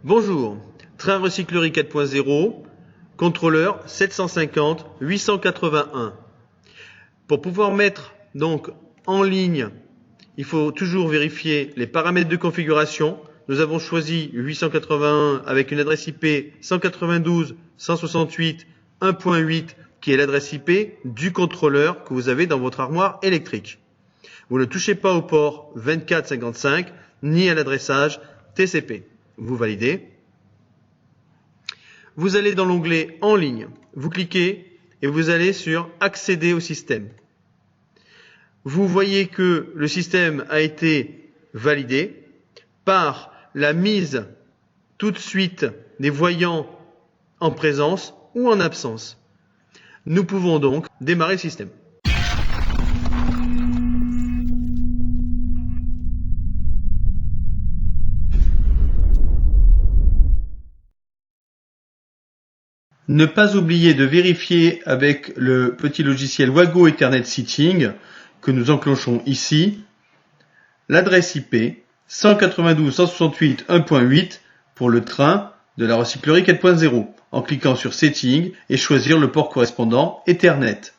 Bonjour, train recyclerie 4.0, contrôleur 750 881. Pour pouvoir mettre donc en ligne, il faut toujours vérifier les paramètres de configuration. Nous avons choisi 881 avec une adresse IP 192.168.1.8 qui est l'adresse IP du contrôleur que vous avez dans votre armoire électrique. Vous ne touchez pas au port 2455 ni à l'adressage TCP. Vous validez. Vous allez dans l'onglet En ligne. Vous cliquez et vous allez sur Accéder au système. Vous voyez que le système a été validé par la mise tout de suite des voyants en présence ou en absence. Nous pouvons donc démarrer le système. Ne pas oublier de vérifier avec le petit logiciel Wago Ethernet Switching que nous enclenchons ici l'adresse IP 192.168.1.8 pour le train de la recyclerie 4.0 en cliquant sur Setting et choisir le port correspondant Ethernet.